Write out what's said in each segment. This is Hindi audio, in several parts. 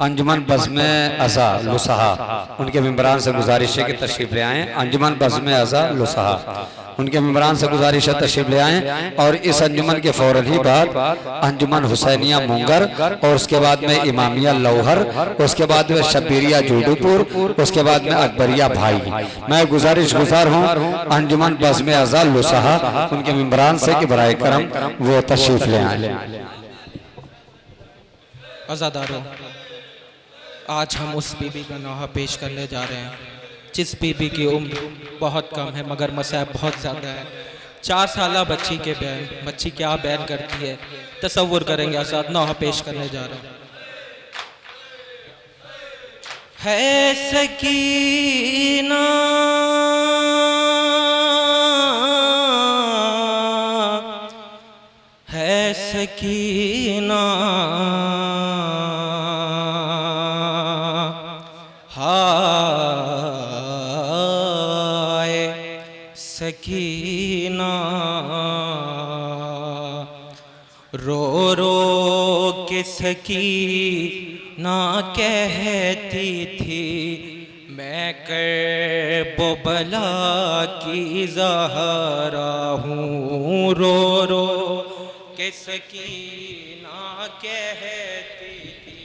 अंजुमन बज़्म अज़ा लुसहा उनके मेंबरान से गुजारिश है कि तशरीफ़ ले आएँ। अंजुमन बज़्म अज़ा लुसहा उनके मेंबरान से गुजारिश है तशरीफ़ ले आएँ। और इस अंजुमन के फ़ौरन ही बाद अंजुमन हुसैनिया मुंगर और उसके बाद में इमामिया लौहर, उसके बाद में शब्बीरिया जूडूपुर, उसके बाद में अकबरिया भाई। मैं गुजारिश गुजार हूँ अंजुमन बज़्म अज़ा लुसहा उनके मेंबरान से कि बराए करम वो तशरीफ़ ले आएँ। अज़ादारों, आज हम उस बीबी का नौहा पेश करने जा रहे हैं जिस बीबी की उम्र बहुत कम है मगर मसाइब बहुत ज़्यादा है। 4 साला बच्ची क्या बयान करती है, तसव्वुर करेंगे। आज़ाद नौहा पेश करने जा रहे हैं। है सकीना है सकीना हाय सकीना, रो रो के सकीना कहती थी मैं कर्बला की ज़हरा हूँ। रो रो के सकीना कहती थी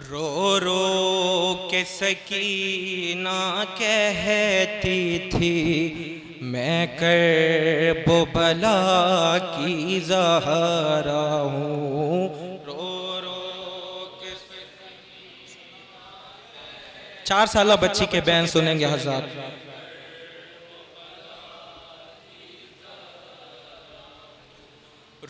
रो रो के सकीना कहती थी मैं कर्बला की ज़हरा हूँ। रो रो के 4 साला बच्ची के बयान सुनेंगे हज़रात।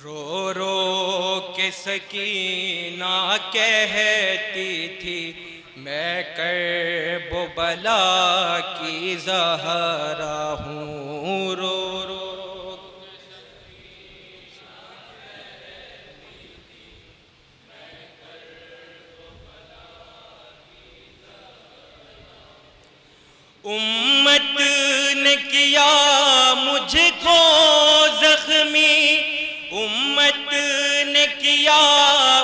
रो रो के सकीना कहती थी मैं कर्बला की ज़हरा हूँ। रो रो उम्मत ने किया मुझको ज़ख्मी, उम्मत ने किया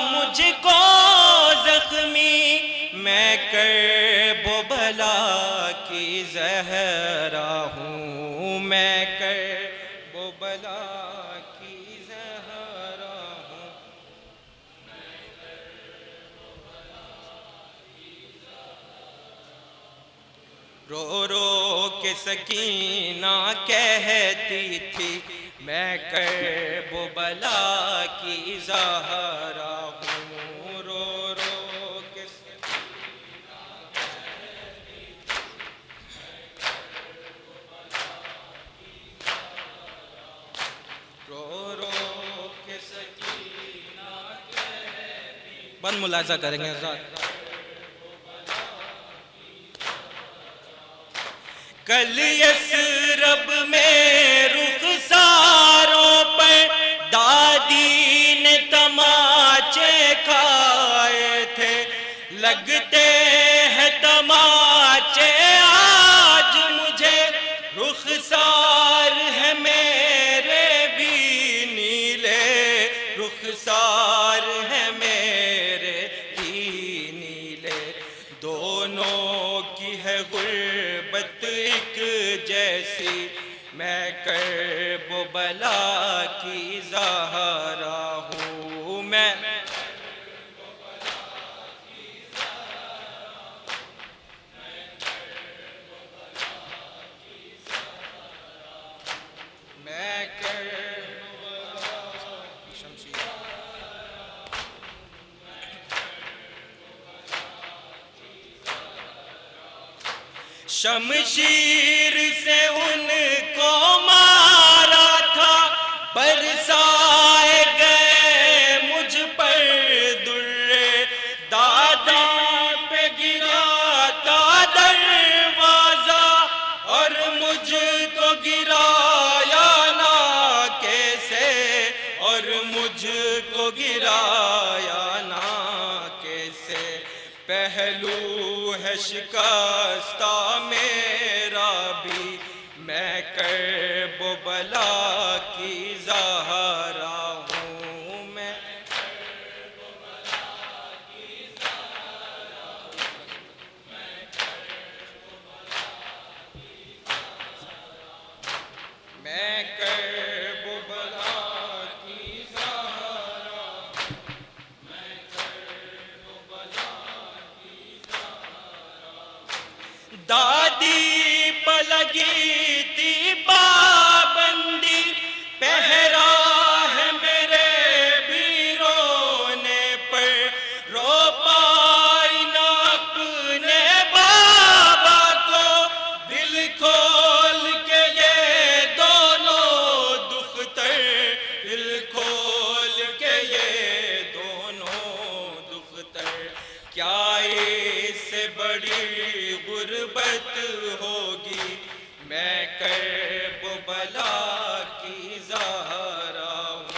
मुझको ज़ख्मी, मैं कर्बला की ज़हरा हूँ। मैं कर्बला की ज़हरा हूँ। रो रो के सकीना कहती थी मैं कर्बला की ज़हरा हूँ। रो रो के सकीना कहती थी रो रो के सकीना कहती। बंद मुलाजा करेंगे हज़रात। कल यसरब में रुखसारों पर दादी ने तमाचे खाए थे, लगते हैं तमाचे आज मुझे, रुखसार है मेरे भी नीले, रुखसार है मेरे भी नीले, दोनों की है गुर्बत एक जैसी, मैं कर्बला की ज़हरा हूँ। मैं शमशीर से उनको मारा था, बरसाए गए मुझ पर दुर्रे, दादा पे गिरा था दरवाजा और मुझको गिराया ना कैसे, और मुझको गिराया ना कैसे। पहलू है शिकस्ता मेरा भी, मैं कर्बला की ज़हरा हूँ मैं। मैं कर्बला की ज़हरा, दादी पलगी थी पाबंदी, पहरा है मेरे भी रोने पर, रो पाई न अपने बाबा को, दिल खोल के ये दोनों दुख्तर, दिल खोल के ये दोनों दुख्तर। क्या इससे बड़ी गुर्बत होगी, मैं कर्बला की ज़हरा हूँ।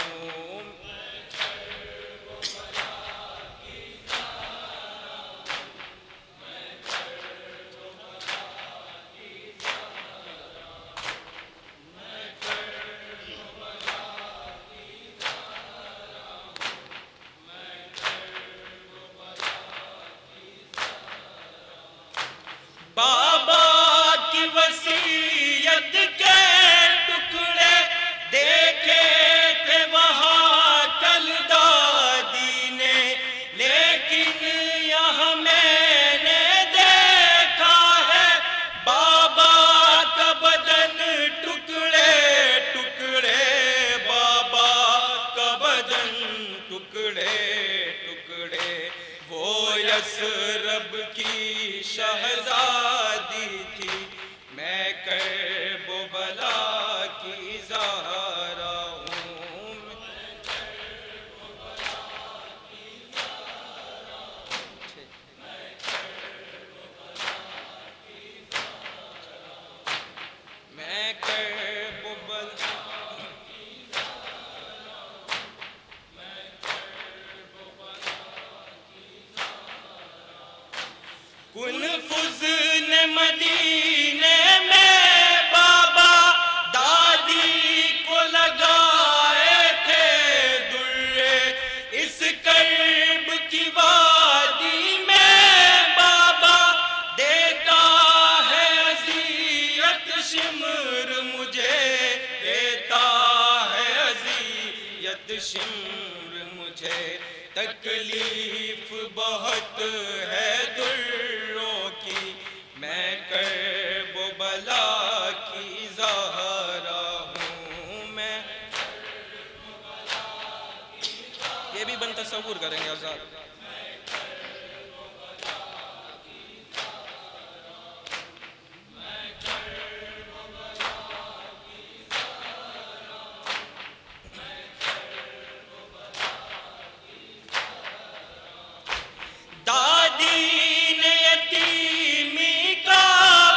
बाबा की वसीयत के टुकड़े देखे थे वहाँ कल दादी ने, लेकिन यहाँ मैंने देखा है बाबा का बदन टुकड़े टुकड़े, बाबा का बदन टुकड़े टुकड़े। वो यसरब की शहजादी थी, मैं कर्बला की ज़हरा हूँ। मैं कर्बला, कुनफुज़ ने मदीने में बाबा दादी को लगाए थे दुर्रे, इस कर्ब की वादी में बाबा देता है अज़ियत शिमर मुझे, देता है अज़ियत शिमर मुझे। तकलीफ बहुत है दुर्रों की, मैं कर्बला की ज़हरा हूँ मैं। ये भी बन तसव्वुर करेंगे आज़ाद। दादी ने यतीमी का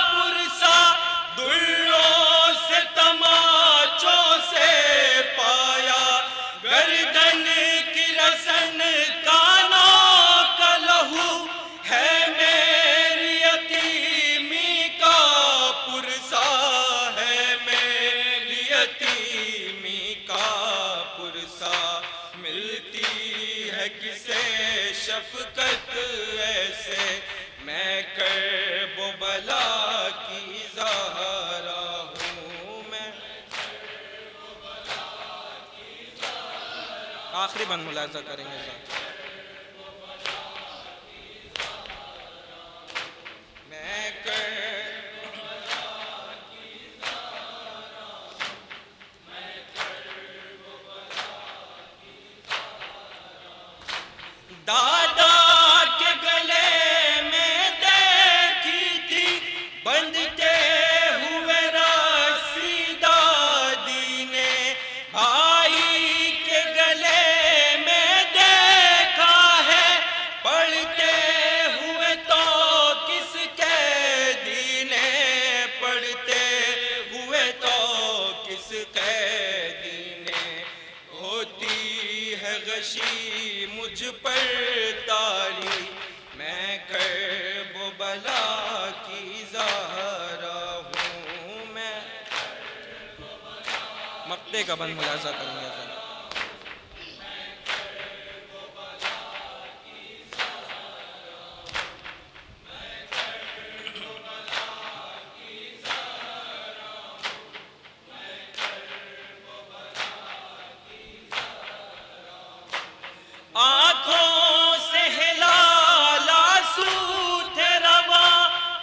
पुरसा दुर्रों से तमाचों से पाया, गर्दन की रसन कानों का लहू है मेरी यतीमी का पुरसा, है मेरी यतीमी का पुरसा। मिलती है किसे शफ़क़त ऐसे, मैं कर्बला की ज़हरा हूँ मैं। आखिरी बंद मुलाज़ा करेंगे साथ। मैं दादा के गले में देखी थी बंधते हुए रस्सी दादी ने, भाई के गले में देखा है पढ़ते हुए तो किस कैदी ने, पढ़ते हुए तो किस कैदी ने। होती है गशी मुझ पर तारी, मैं कर्बला की ज़हरा हूँ मैं। मक्ते का बंद मुलाजा करेंगे। आंखों से हिलाला सूत रवा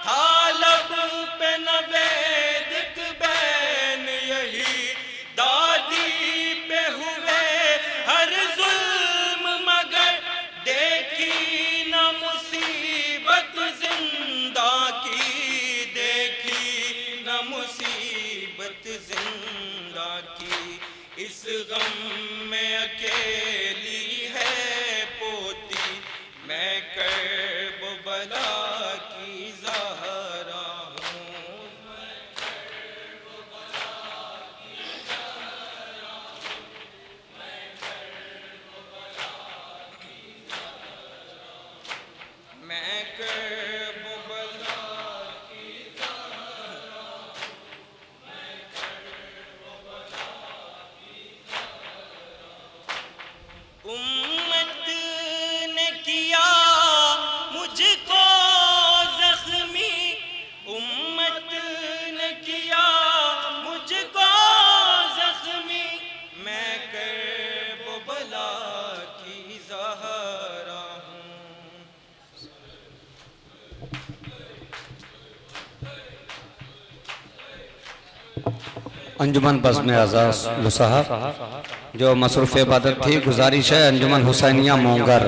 था लब पे नवेदिक बैन यही दादी पे हुए हर जुल्म मगर देखी न मुसीबत जिंदा की, देखी न मुसीबत जिंदा की। इस गम में अकेली है पोती मैं कर्ब बला की ज़हरा हूँ। मैं कर्ब बला उम्मत ने किया मुझको जख्मी, उम्मत ने किया मुझको जख्मी मैं कर्ब बला की ज़हरा हूँ। अंजुमन बज़्म आज़ा लुसहा जो मसरूफ़ इबादत थी, गुजारिश है अंजुमन हुसैनिया मोंगर।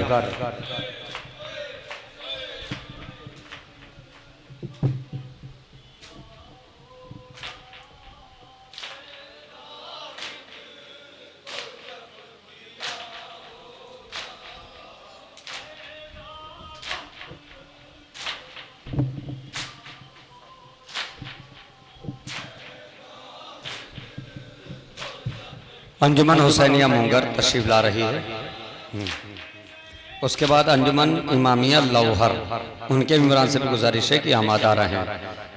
अंजुमन हुसैनिया मोंगर तशरीफ ला रही है। उसके बाद अंजुमन इमामिया लौहर, उनके मेम्बरान से भी गुजारिश है कि आमादा रहें।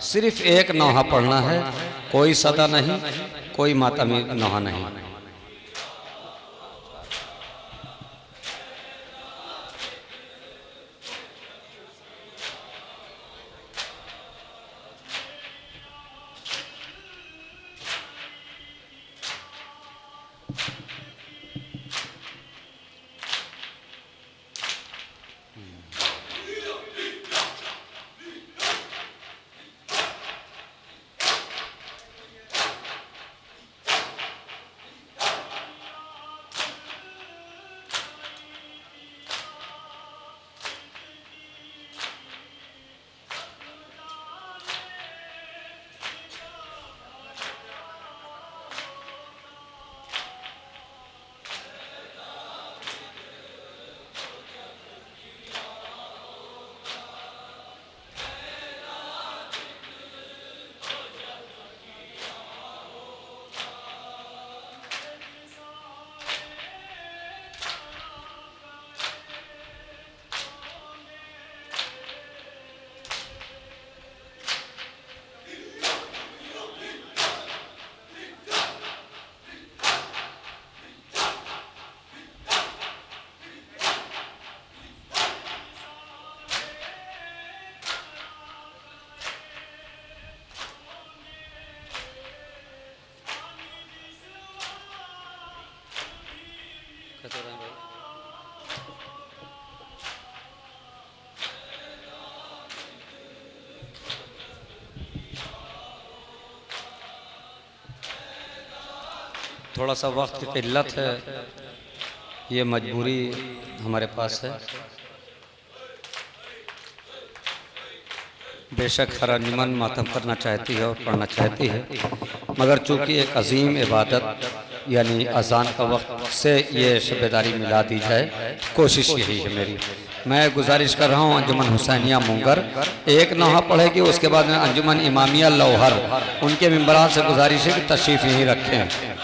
सिर्फ एक नौहा पढ़ना है, कोई सदा नहीं, कोई मातमी नौहा नहीं। थोड़ा सा वक्त की किल्लत है, ये मजबूरी हमारे पास है। बेशक हर अंजुमन मातम करना चाहती है और पढ़ना चाहती है, मगर चूँकि एक अजीम इबादत यानी अजान का वक्त से ये शबेदारी मिला दी जाए, कोशिश यही है मेरी। मैं गुजारिश कर रहा हूँ अंजुमन हुसैनिया मुंगर एक नौहा पढ़ेगी, उसके बाद में अंजुमन इमामिया लौहर, उनके मेम्बरान से गुजारिश है कि तशरीफ़ यहीं रखें।